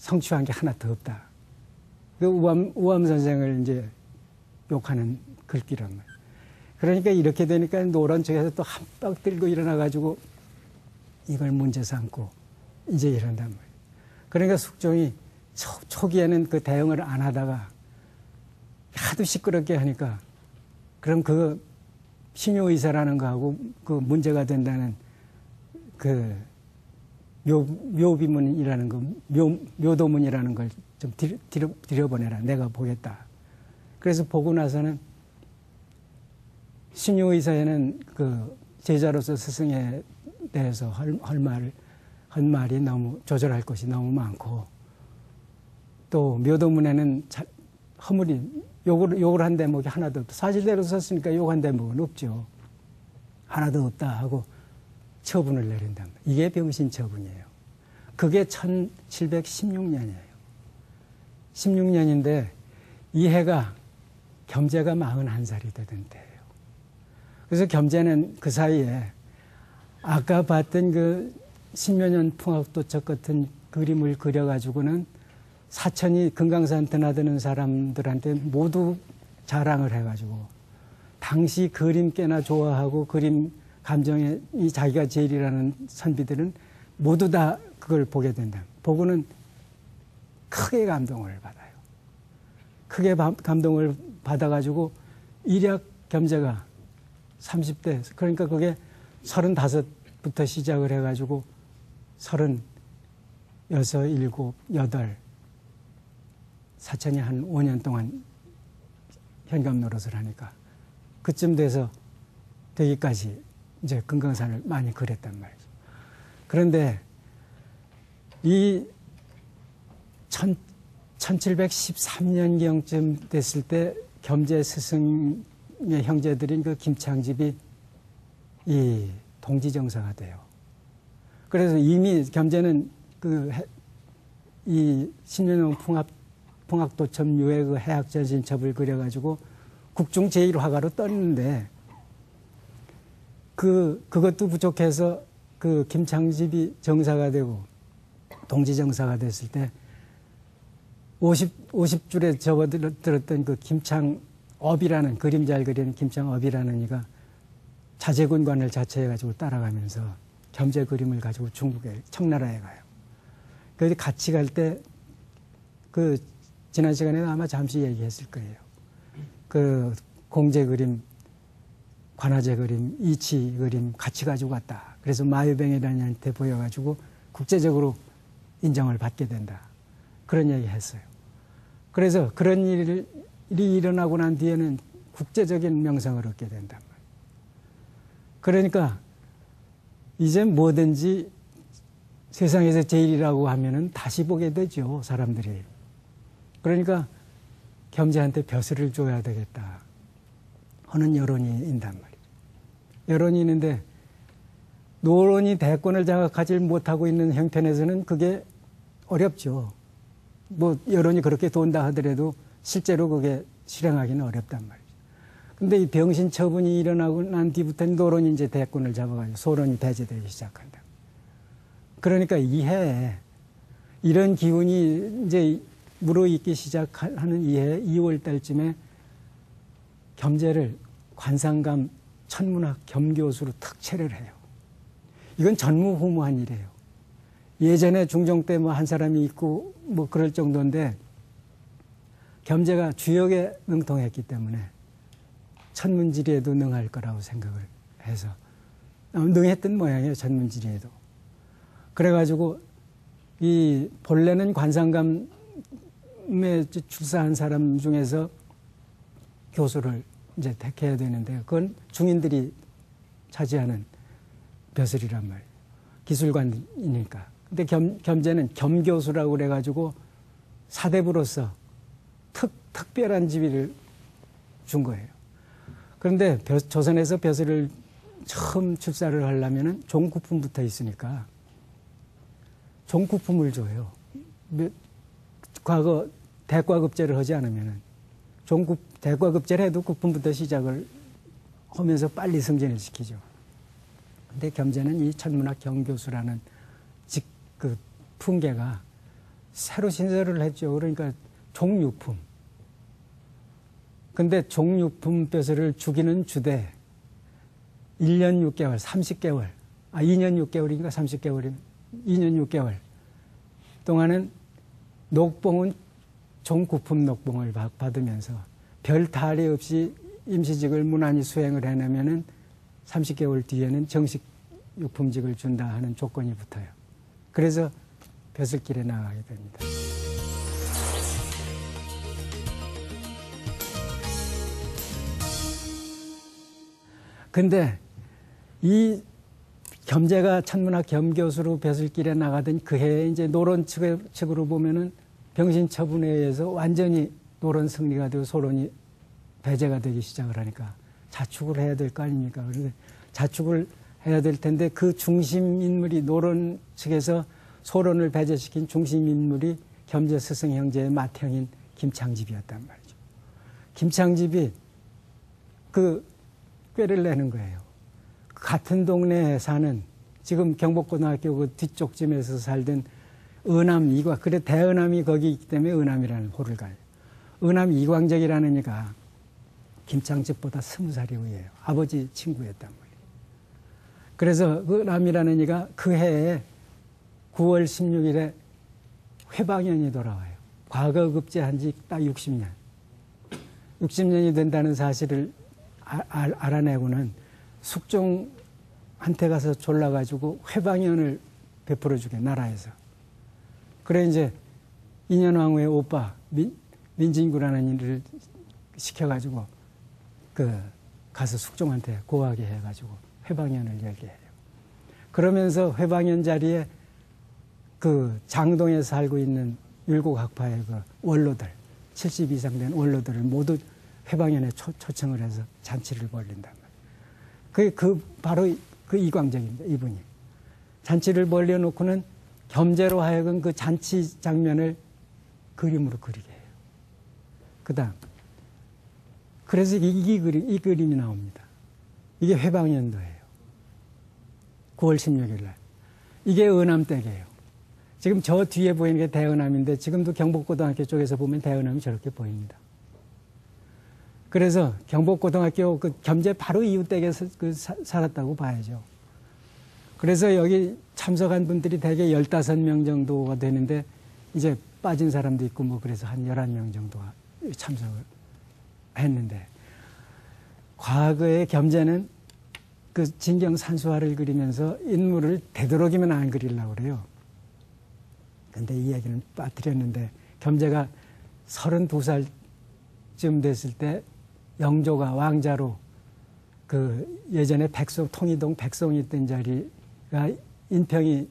성취한 게 하나 더 없다. 그 우암 선생을 이제 욕하는 글귀란 말이에요. 그러니까 이렇게 되니까 노란 쪽에서 또 한 박 들고 일어나가지고 이걸 문제 삼고 이제 이런단 말이에요. 그러니까 숙종이 초기에는 그 대응을 안 하다가 하도 시끄럽게 하니까 그럼 그 신유의사라는 거하고 그 문제가 된다는 그 묘비문이라는 거, 묘도문이라는 걸 좀 들여보내라. 내가 보겠다. 그래서 보고 나서는 신유의사에는 그 제자로서 스승에 대해서 할 말이 너무 조절할 것이 너무 많고 또 묘도문에는 허물이 욕을 한 대목이 하나도 없다. 사실대로 썼으니까 욕한 대목은 없죠. 하나도 없다 하고 처분을 내린다. 이게 병신 처분이에요. 그게 1716년이에요. 16년인데 이 해가 겸재가 41살이 되던 때예요. 그래서 겸재는 그 사이에 아까 봤던 그 신묘년 풍악도적 같은 그림을 그려가지고는 사천이 금강산 드나드는 사람들한테 모두 자랑을 해가지고 당시 그림 꽤나 좋아하고 그림 감정에 이 자기가 제일이라는 선비들은 모두 다 그걸 보게 된다. 보고는 크게 감동을 받아요. 크게 감동을 받아가지고 일약 겸재가 30대 그러니까 그게 35부터 시작을 해가지고 36, 7, 8 사천이 한 5년 동안 현감 노릇을 하니까 그쯤 돼서 되기까지 이제 금강산을 많이 그렸단 말이죠. 그런데 이 1713년경쯤 됐을 때 겸재 스승의 형제들인 그 김창집이 이 동지정사가 돼요. 그래서 이미 겸재는 이 신윤용 풍악도첩 유의 그 해학전신첩을 그려가지고 국중 제1화가로 떴는데 그것도 부족해서 그 김창집이 정사가 되고 동지정사가 됐을 때 50줄에 접어들었던 그 김창업이라는 그림 잘 그리는 김창업이라는 이가 자제군관을 자처해가지고 따라가면서 겸재 그림을 가지고 중국에 청나라에 가요. 그래서 같이 갈 때 그 지난 시간에 아마 잠시 얘기했을 거예요. 그 공제 그림, 관화제 그림, 이치 그림 같이 가지고 갔다. 그래서 마유병이라는한테 보여가지고 국제적으로 인정을 받게 된다. 그런 얘기 했어요. 그래서 그런 일이 일어나고 난 뒤에는 국제적인 명성을 얻게 된단 말이에요. 그러니까 이제 뭐든지 세상에서 제일이라고 하면은 다시 보게 되죠, 사람들이. 그러니까 겸재한테 벼슬을 줘야 되겠다 하는 여론이 있단 말이에요. 여론이 있는데 노론이 대권을 장악하지 못하고 있는 형편에서는 그게 어렵죠. 뭐 여론이 그렇게 돈다 하더라도 실제로 그게 실행하기는 어렵단 말이죠. 근데 이 병신 처분이 일어나고 난 뒤부터는 노론이 이제 대권을 잡아가지고 소론이 배제되기 시작한다. 그러니까 이 해에 이런 기운이 이제 무르익기 시작하는 이 해 2월 달쯤에 겸재를 관상감 천문학 겸교수로 특채를 해요. 이건 전무후무한 일이에요. 예전에 중종 때 뭐 한 사람이 있고 뭐 그럴 정도인데 겸재가 주역에 능통했기 때문에 천문지리에도 능할 거라고 생각을 해서 능했던 모양이에요. 천문지리에도. 그래가지고 이 본래는 관상감에 출사한 사람 중에서 교수를 이제 택해야 되는데 그건 중인들이 차지하는 벼슬이란 말이에요. 기술관이니까. 근데 겸재는 겸교수라고 그래가지고 사대부로서 특별한 지위를 준 거예요. 그런데 조선에서 벼슬을 처음 출사를 하려면은 종구품부터 있으니까 종구품을 줘요. 과거 대과급제를 하지 않으면은 대과급제를 해도 구품부터 시작을 하면서 빨리 승진을 시키죠. 근데 겸재는 이 천문학 경교수라는 그 풍계가 새로 신설을 했죠. 그러니까 종육품. 근데 종육품 벼슬을 주기는 주되 1년 6개월, 30개월, 2년 6개월인가 30개월, 2년 6개월 동안은 녹봉은 종구품 녹봉을 받으면서 별 탈이 없이 임시직을 무난히 수행을 해내면은 30개월 뒤에는 정식 육품직을 준다 하는 조건이 붙어요. 그래서 벼슬길에 나가게 됩니다. 근데 이 겸재가 천문학 겸교수로 벼슬길에 나가던 그 해에 이제 노론 측으로 보면은 병신처분에 의해서 완전히 노론 승리가 되고 소론이 배제가 되기 시작을 하니까 자축을 해야 될 거 아닙니까? 그런데 자축을 해야 될 텐데 그 중심 인물이 노론 측에서 소론을 배제시킨 중심 인물이 겸재 스승 형제의 맏형인 김창집이었단 말이죠. 김창집이 그 꾀를 내는 거예요. 같은 동네에 사는 지금 경복고등학교 그 뒤쪽쯤에서 살던 은암 이광, 그래 대은암이 거기 있기 때문에 은암이라는 호를 가요. 은암 이광적이라는 이가 김창집보다 20살이 위에요. 아버지 친구였단 말이에요. 그래서 은암이라는 이가 그 해에 9월 16일에 회방연이 돌아와요. 과거 급제한 지 딱 60년. 60년이 된다는 사실을 알아내고는 숙종한테 가서 졸라가지고 회방연을 베풀어주게, 나라에서. 그래, 이제 인현왕후의 오빠, 민진구라는 일을 시켜가지고, 가서 숙종한테 고하게 해가지고 회방연을 열게 해요. 그러면서 회방연 자리에 그 장동에 살고 있는 율곡학파의 그 원로들, 70 이상 된 원로들을 모두 회방연에 초청을 해서 잔치를 벌린단 말이에요. 바로 그 이광적입니다, 이분이. 잔치를 벌려놓고는 겸재로 하여금 그 잔치 장면을 그림으로 그리게 해요. 그 다음. 그래서 이 그림이 나옵니다. 이게 회방연도예요. 9월 16일 날. 이게 은암댁이에요. 지금 저 뒤에 보이는 게 대은암인데 지금도 경복고등학교 쪽에서 보면 대은암이 저렇게 보입니다. 그래서 경복고등학교 그 겸재 바로 이웃댁에서 살았다고 봐야죠. 그래서 여기 참석한 분들이 대개 15명 정도가 되는데 이제 빠진 사람도 있고 뭐 그래서 한 11명 정도가 참석을 했는데 과거의 겸재는 그 진경 산수화를 그리면서 인물을 되도록이면 안 그리려고 그래요. 근데 이 얘기는 빠뜨렸는데 겸재가 32살쯤 됐을 때 영조가 왕자로 그 예전에 통이동 백성이 있던 자리가 인평이